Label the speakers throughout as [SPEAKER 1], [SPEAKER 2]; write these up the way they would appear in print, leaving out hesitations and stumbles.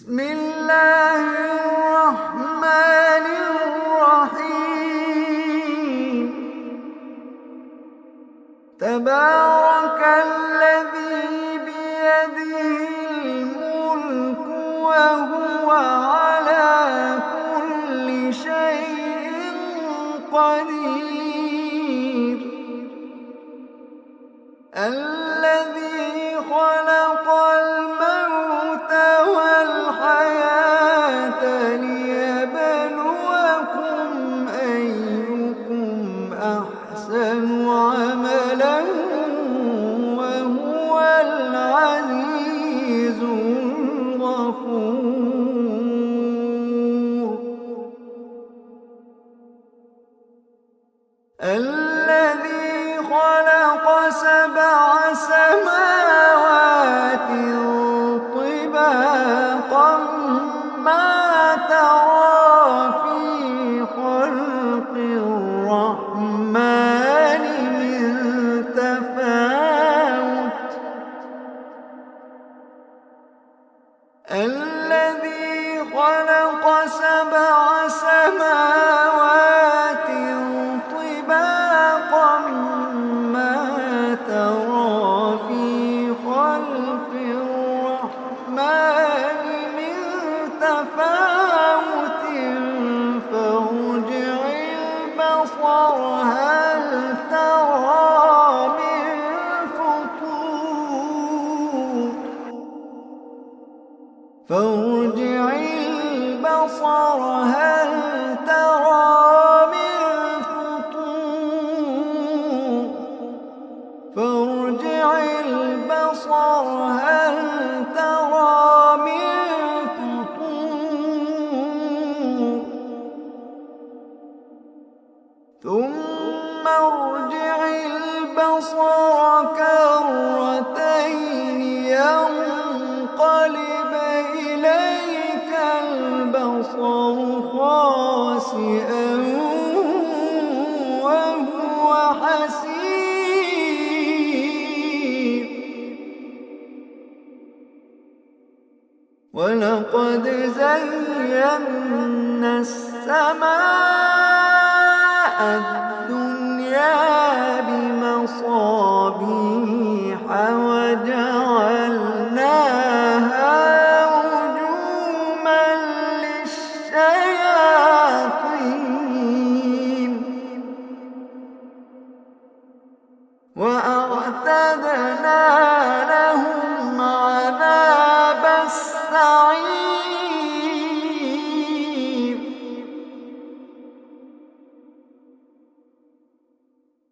[SPEAKER 1] بسم الله الرحمن الرحيم تبارك الذي بيده الملك وهو على كل شيء قدير الذي خلق الموت والحياة ليبلوكم أيكم أحسن عملا وهو العزيز الغفور الذي خلق سبع سماوات طباقا ما ترى في خلق الرحمن من تفاوت الذي خلق سبع سماوات طباقا ما ترى في خلق الرحمن من تفاوت فارجع البصر هل ترى من فطور فارجع البصر هل ترى من فطور فارجع البصر هل ترى من فطور ثم ارجع البصر كرتين ينقلب إليك البصر خاسئا وهو حسير ولقد زينا السماء الدنيا بمصابيح وجعلناها رجوما للشياطين وأعتدنا لهم عذاب السعير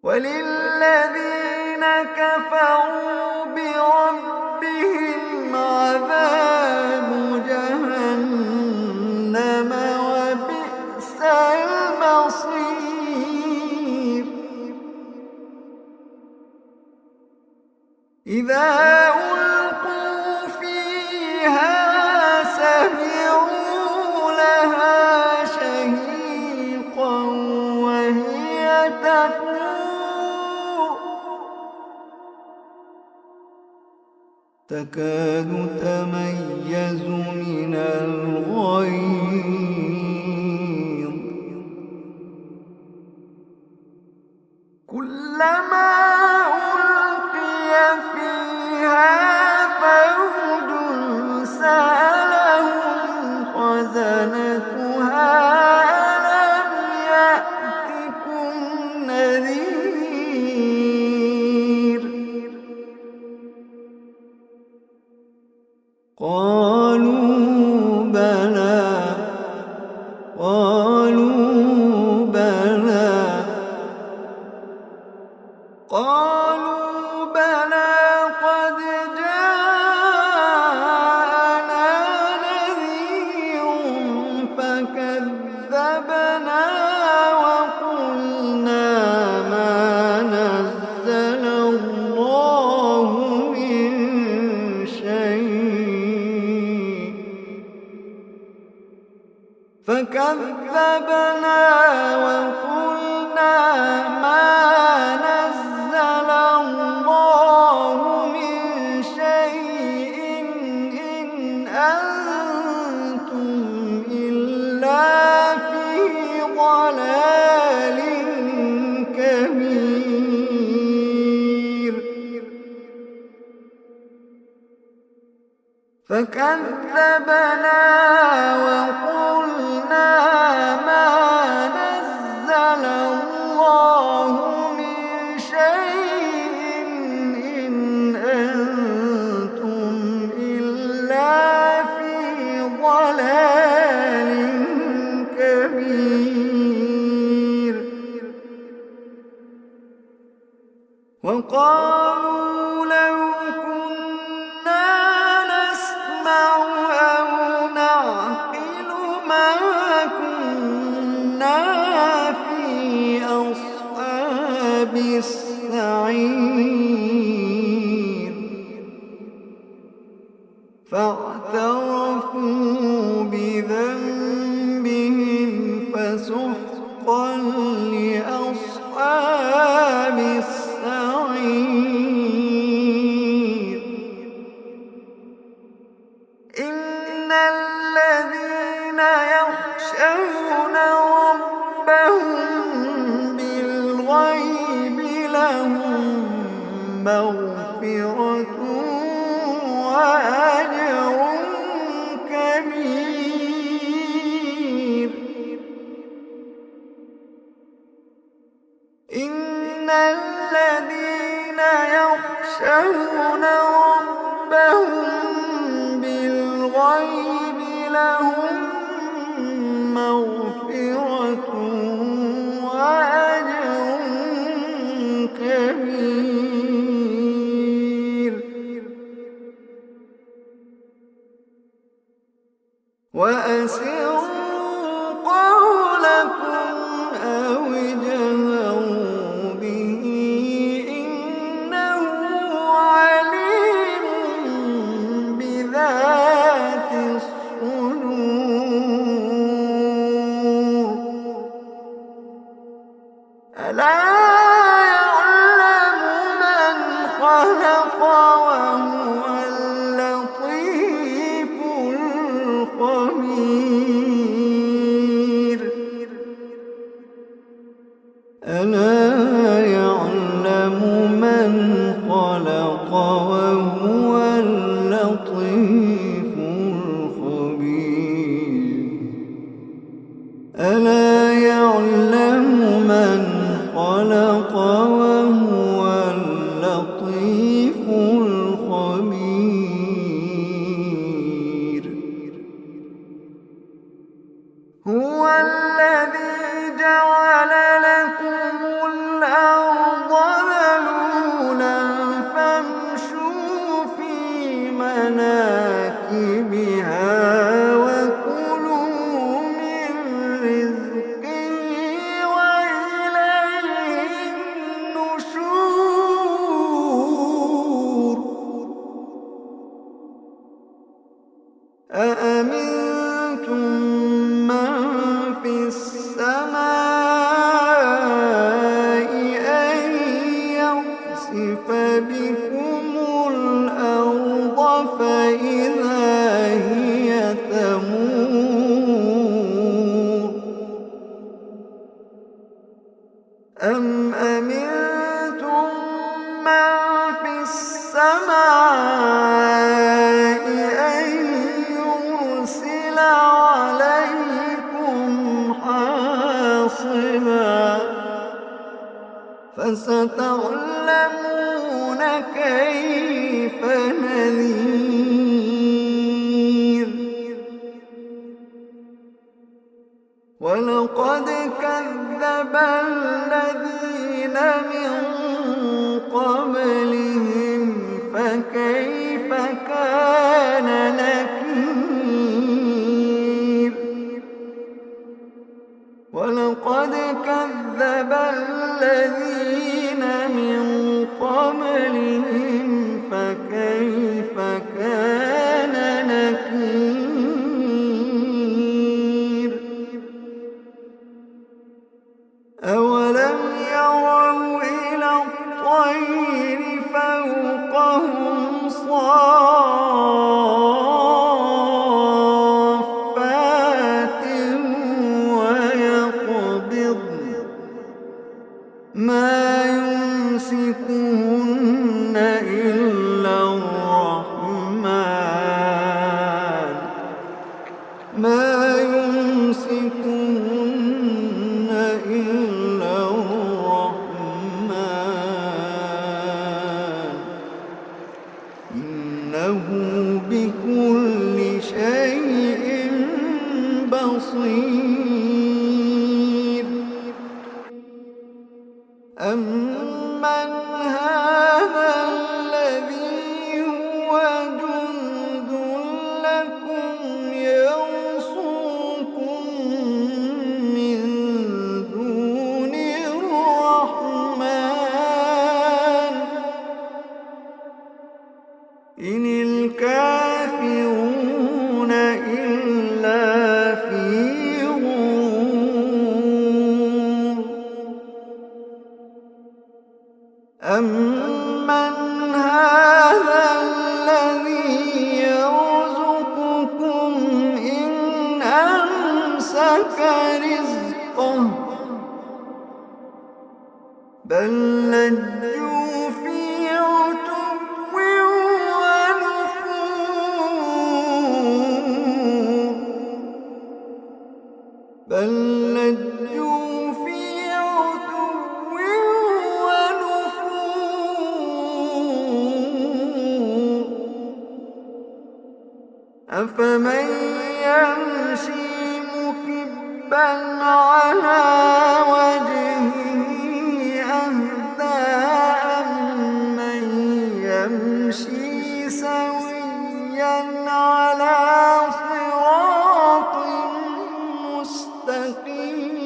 [SPEAKER 1] وللذين كفروا بربهم عذاب جهنم وبئس المصير إذا ألقوا فيها سمعوا لها شهيقا وهي تفور تكاد تميز من الغيظ كلما ألقي فيها فوج سألهم خزنتها ألم يأتكم نذير قالوا بلى قد جاءنا نذير فكذبنا وقلنا ما نزل الله من شيء فكذبنا وقلنا ما نزل الله من شيء إن أنتم فكذبنا وقلنا ما نزل الله من شيء إن أنتم إلا في ضلال كبير. وقالوا لو كنا نسمع أو نعقل ما كنا في أصحاب السعير. فاعترفوا بذنبهم فسحقا لأصحاب السعير. إن الذين يخشون ربهم بالغيب لهم مغفرة وأجر كبير. إن الذين يخشون ربهم بالغيب لهم مغفرة وأجر كبير. وأسروا قولكم أو اجهروا به إنه عليم بذات الصدور. ألا يعلم من خلق وهو اللطيف الخبير. ألا يعلم من خلق وهو اللطيف الخبير. ألا يعلم من خلق وهو اللطيف الخبير. هو الذي جعل لكم الأرض ذلولا فامشوا في مناكبها وكلوا من رزقه وإليه النشور. أأمنتم من في السماء أن يخسف بكم الأرض فإذا هي تمور. أم أمنتم من في السماء أن يرسل عليكم حاصبا فستعلمون كيف نذير. ولقد كذب الذين من قبلهم فكيف كان نكير. ولقد كذب الذين من قبلهم فكيف كان نكير. ما يمسكن إلا الرحمن إنه بكل شيء بصير أمن هذا الذي هو جند لكم يرصوكم من دون الرحمن إن الكافرون إلا في غرور أمن هذا الذي يرزقكم إن أمسك رزقه بل لجوا في عتو ونفور بل لجوا في عتو ونفور أفمن يمشي مكبا على وجهه أهدى أمن يمشي سويا على صراط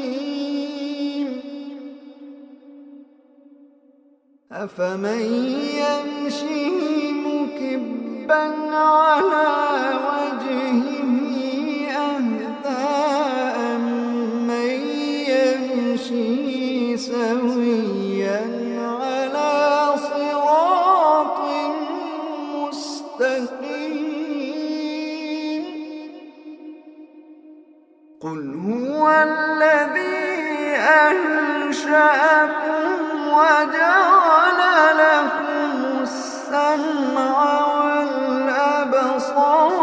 [SPEAKER 1] مستقيم أفمن يمشي مكبا على وجهه أهدى أمن يمشي سويا على صراط مستقيم قل هو الذي أنشأكم وجعل لكم السمع والأبصار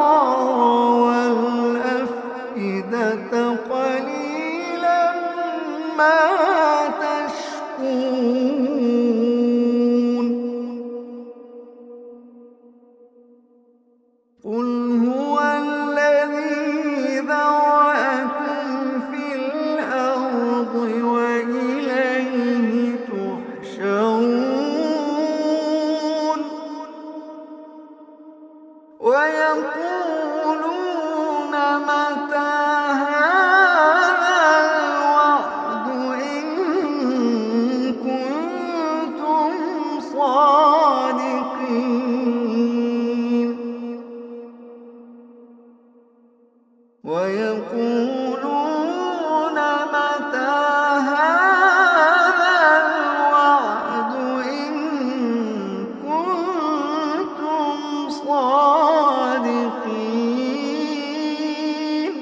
[SPEAKER 1] والأفئدة قليلا ما تشكرون قل هو الذي ذرأكم في الأرض وإليه تحشرون ويقولون متى هذا الوعد إن كنتم صادقين ويقولون متى هذا الوعد إن كنتم صادقين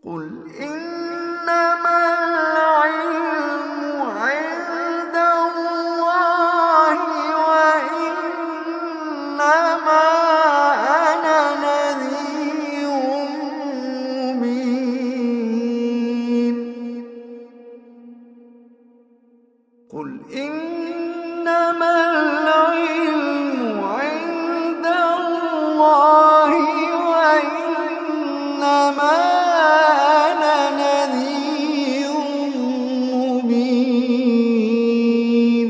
[SPEAKER 1] قل إنما العلم عند الله وإنما أنا نذير مبين قل إنما العلم عند الله وإنما أنا نذير مبين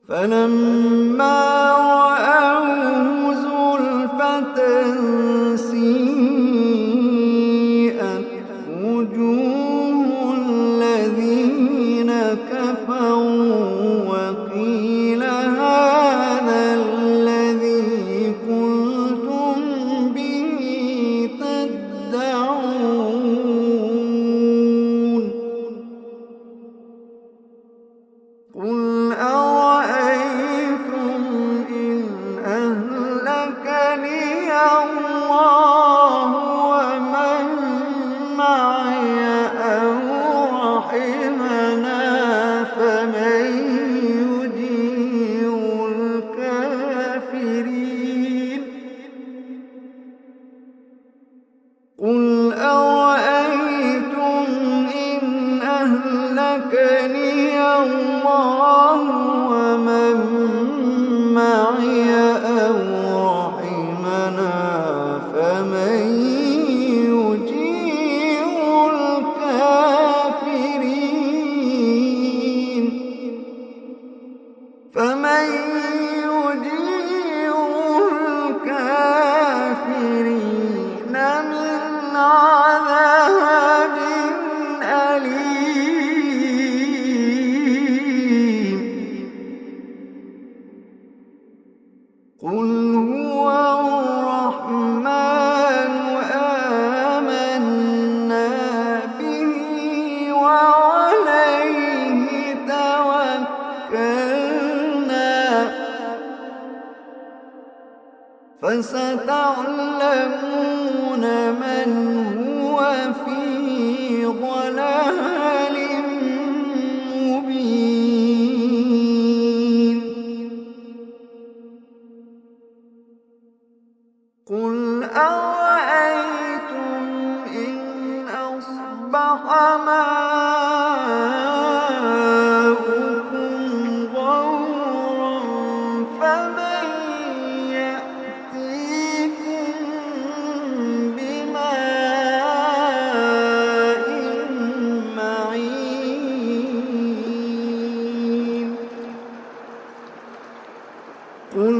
[SPEAKER 1] فلما رأوه زلفة سيئت وجوه الذين كفروا وقيل هذا الذي كنتم به تدعون قل أرأيتم إن قل هو الرحمن آمنا به وعليه توكلنا فستعلمون من هو في ضلال مبين. قل أرأيتم إن أصبح ماؤكم غورا فمن يأتيكم بماء معين. قل